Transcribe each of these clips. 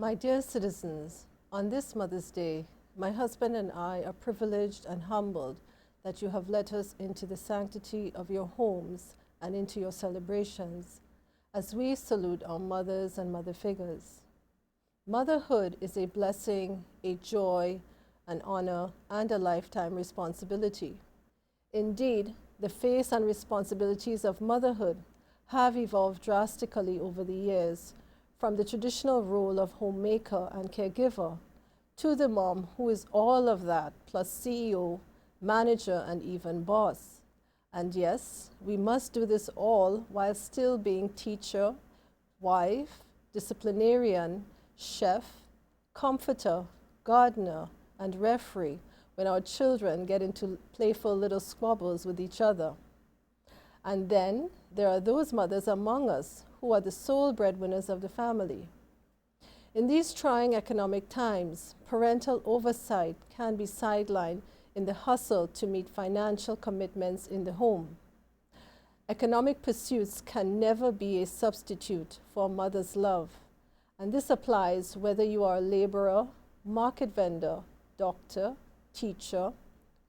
My dear citizens, on this Mother's Day, my husband and I are privileged and humbled that you have let us into the sanctity of your homes and into your celebrations as we salute our mothers and mother figures. Motherhood is a blessing, a joy, an honor, and a lifetime responsibility. Indeed, the face and responsibilities of motherhood have evolved drastically over the years, from the traditional role of homemaker and caregiver to the mom who is all of that, plus CEO, manager, and even boss. And yes, we must do this all while still being teacher, wife, disciplinarian, chef, comforter, gardener, and referee when our children get into playful little squabbles with each other. And then there are those mothers among us who are the sole breadwinners of the family. In these trying economic times, parental oversight can be sidelined in the hustle to meet financial commitments in the home. Economic pursuits can never be a substitute for a mother's love, and this applies whether you are a laborer, market vendor, doctor, teacher,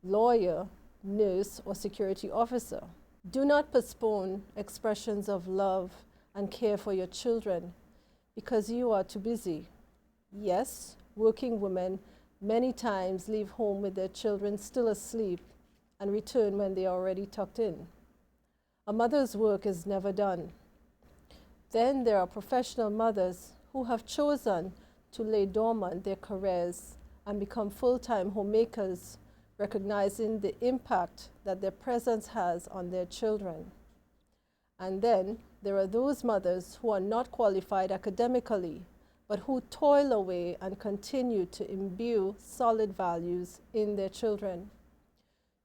lawyer, nurse, or security officer. Do not postpone expressions of love and care for your children because you are too busy. Yes, working women many times leave home with their children still asleep and return when they are already tucked in. A mother's work is never done. Then there are professional mothers who have chosen to lay dormant their careers and become full-time homemakers, recognizing the impact that their presence has on their children. And then there are those mothers who are not qualified academically, but who toil away and continue to imbue solid values in their children.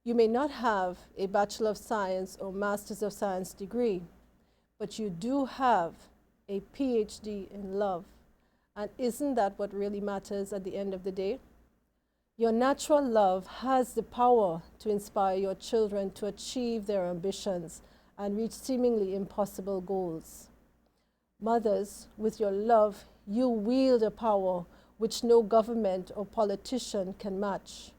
You may not have a Bachelor of Science or Masters of Science degree, but you do have a PhD in love. And isn't that what really matters at the end of the day? Your natural love has the power to inspire your children to achieve their ambitions and reach seemingly impossible goals. Mothers, with your love, you wield a power which no government or politician can match.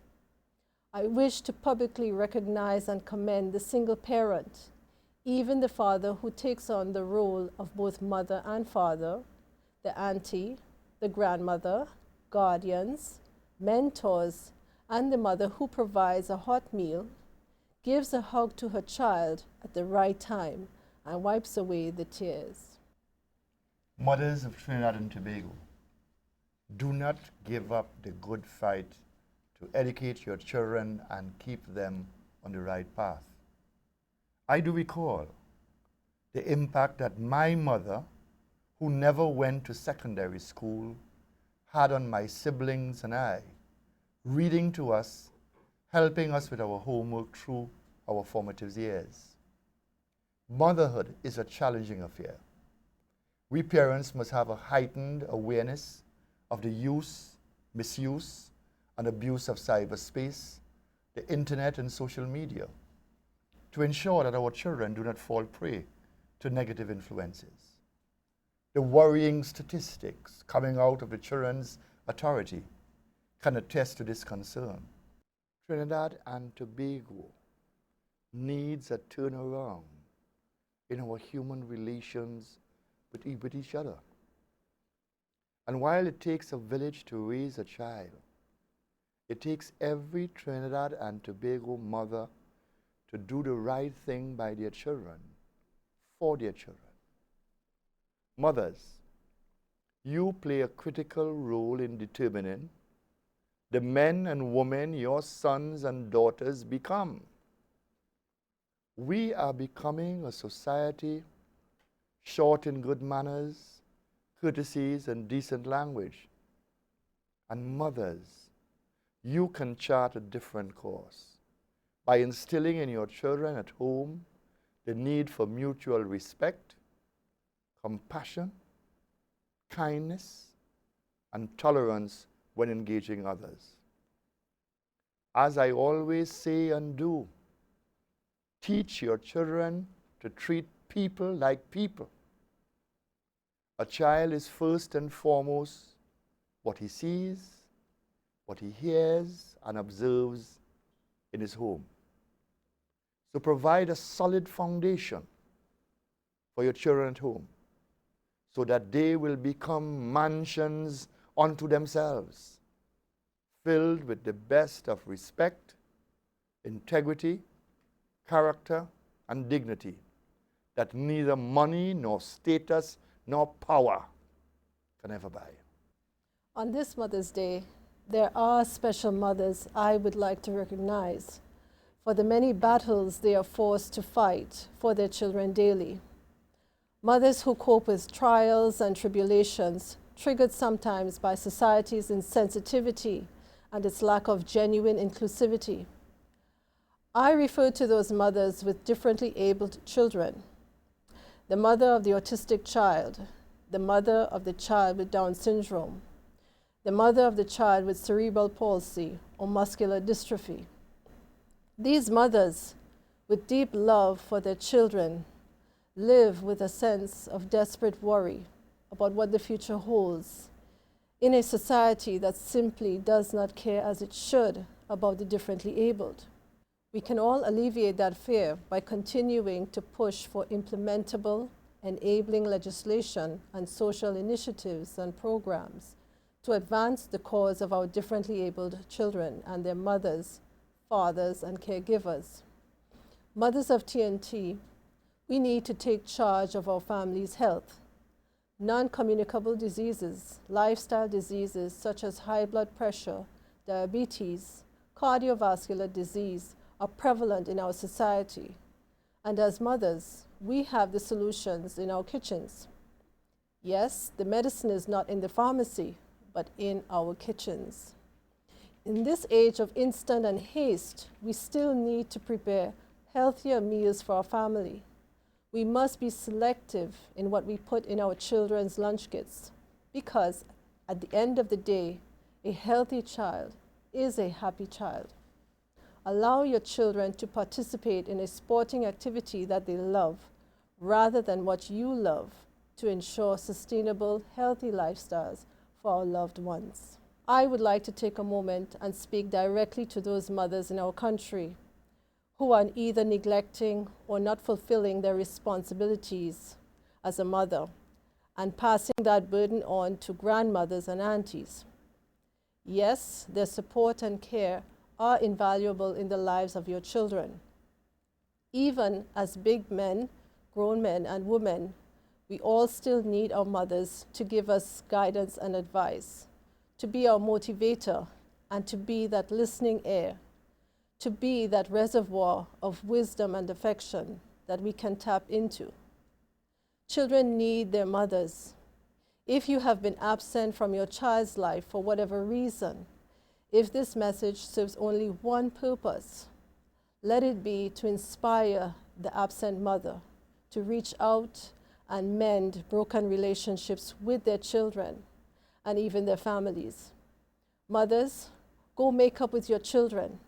I wish to publicly recognize and commend the single parent, even the father who takes on the role of both mother and father, the auntie, the grandmother, guardians, mentors, and the mother who provides a hot meal, gives a hug to her child at the right time, and wipes away the tears. Mothers of Trinidad and Tobago, do not give up the good fight to educate your children and keep them on the right path. I do recall the impact that my mother, who never went to secondary school, had on my siblings and I, reading to us, helping us with our homework through our formative years. Motherhood is a challenging affair. We parents must have a heightened awareness of the use, misuse, and abuse of cyberspace, the internet, and social media to ensure that our children do not fall prey to negative influences. The worrying statistics coming out of the Children's Authority can attest to this concern. Trinidad and Tobago needs a turnaround in our human relations with each other. And while it takes a village to raise a child, it takes every Trinidad and Tobago mother to do the right thing by their children, for their children. Mothers, you play a critical role in determining the men and women your sons and daughters become. We are becoming a society short in good manners, courtesies, and decent language. And mothers, you can chart a different course by instilling in your children at home the need for mutual respect, compassion, kindness, and tolerance when engaging others. As I always say and do, teach your children to treat people like people. A child is first and foremost what he sees, what he hears and observes in his home. So provide a solid foundation for your children at home so that they will become mansions unto themselves, filled with the best of respect, integrity, character, and dignity that neither money nor status nor power can ever buy. On this Mother's Day, there are special mothers I would like to recognize for the many battles they are forced to fight for their children daily. Mothers who cope with trials and tribulations, triggered sometimes by society's insensitivity and its lack of genuine inclusivity. I refer to those mothers with differently abled children. The mother of the autistic child, the mother of the child with Down syndrome, the mother of the child with cerebral palsy or muscular dystrophy. These mothers, with deep love for their children, live with a sense of desperate worry about what the future holds in a society that simply does not care as it should about the differently abled. We can all alleviate that fear by continuing to push for implementable, enabling legislation and social initiatives and programs to advance the cause of our differently abled children and their mothers, fathers, and caregivers. Mothers of TNT, we need to take charge of our family's health. Non-communicable diseases, lifestyle diseases such as high blood pressure, diabetes, cardiovascular disease are prevalent in our society. And as mothers, we have the solutions in our kitchens. Yes, the medicine is not in the pharmacy, but in our kitchens. In this age of instant and haste, we still need to prepare healthier meals for our family. We must be selective in what we put in our children's lunch kits because at the end of the day, a healthy child is a happy child. Allow your children to participate in a sporting activity that they love rather than what you love to ensure sustainable, healthy lifestyles for our loved ones. I would like to take a moment and speak directly to those mothers in our country who are either neglecting or not fulfilling their responsibilities as a mother and passing that burden on to grandmothers and aunties. Yes, their support and care are invaluable in the lives of your children. Even as big men, grown men and women, we all still need our mothers to give us guidance and advice, to be our motivator, and to be that listening ear, to be that reservoir of wisdom and affection that we can tap into. Children need their mothers. If you have been absent from your child's life for whatever reason, if this message serves only one purpose, let it be to inspire the absent mother to reach out and mend broken relationships with their children and even their families. Mothers, go make up with your children.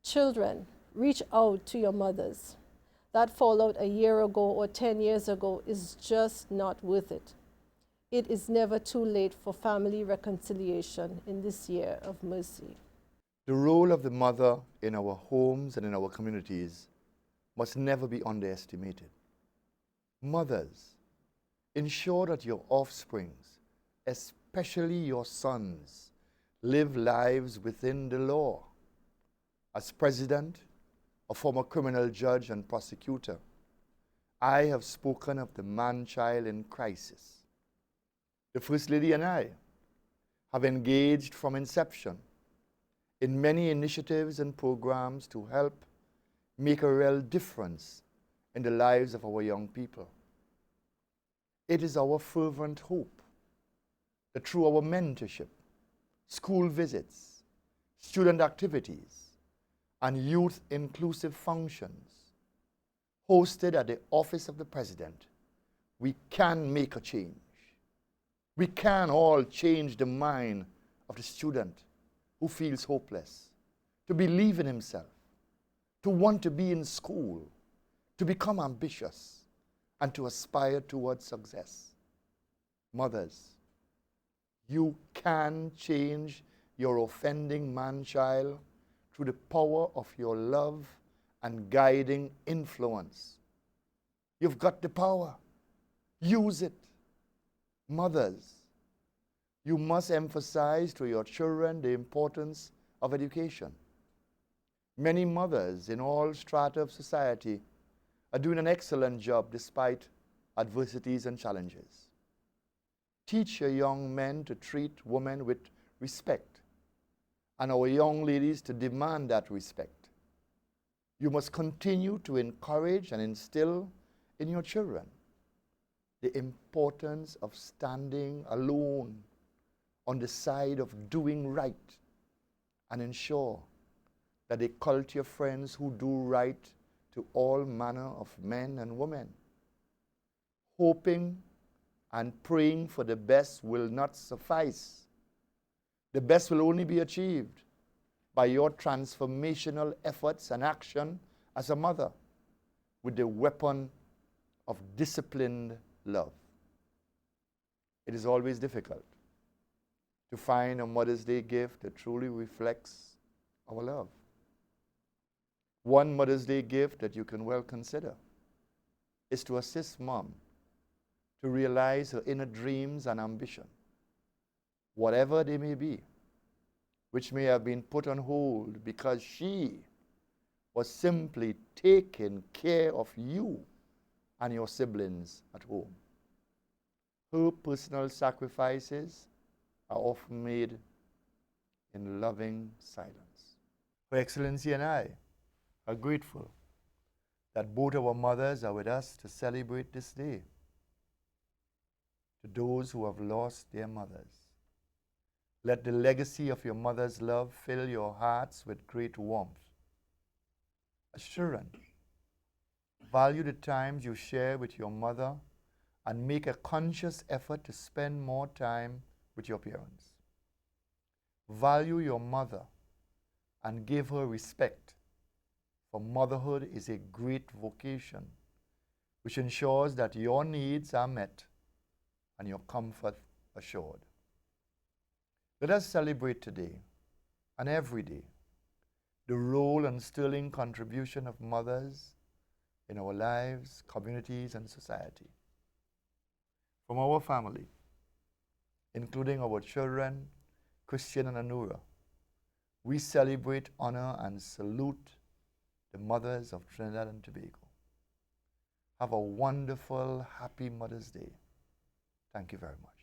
Children, reach out to your mothers. That fallout a year ago or 10 years ago is just not worth it. It is never too late for family reconciliation in this year of mercy. The role of the mother in our homes and in our communities must never be underestimated. Mothers, ensure that your offsprings, especially your sons, live lives within the law. As president, a former criminal judge and prosecutor, I have spoken of the man-child in crisis. The First Lady and I have engaged from inception in many initiatives and programs to help make a real difference in the lives of our young people. It is our fervent hope that through our mentorship, school visits, student activities, and youth inclusive functions hosted at the Office of the President, we can make a change. We can all change the mind of the student who feels hopeless, to believe in himself, to want to be in school, to become ambitious, and to aspire towards success. Mothers, You can change your offending man-child through the power of your love and guiding influence. You've got the power. Use it. Mothers, you must emphasize to your children the importance of education. Many mothers in all strata of society are doing an excellent job despite adversities and challenges. Teach your young men to treat women with respect, and our young ladies to demand that respect. You must continue to encourage and instill in your children the importance of standing alone on the side of doing right, and ensure that they culture friends who do right to all manner of men and women. Hoping and praying for the best will not suffice. The best will only be achieved by your transformational efforts and action as a mother with the weapon of disciplined love. It is always difficult to find a Mother's Day gift that truly reflects our love. One Mother's Day gift that you can well consider is to assist mom to realize her inner dreams and ambition, whatever they may be, which may have been put on hold because she was simply taking care of you and your siblings at home. Her personal sacrifices are often made in loving silence. Her Excellency and I are grateful that both our mothers are with us to celebrate this day. To those who have lost their mothers, let the legacy of your mother's love fill your hearts with great warmth. As children, value the times you share with your mother and make a conscious effort to spend more time with your parents. Value your mother and give her respect, for motherhood is a great vocation which ensures that your needs are met and your comfort assured. Let us celebrate today and every day the role and sterling contribution of mothers in our lives, communities, and society. From our family, including our children, Christian and Anura, we celebrate, honor, and salute the mothers of Trinidad and Tobago. Have a wonderful, happy Mother's Day. Thank you very much.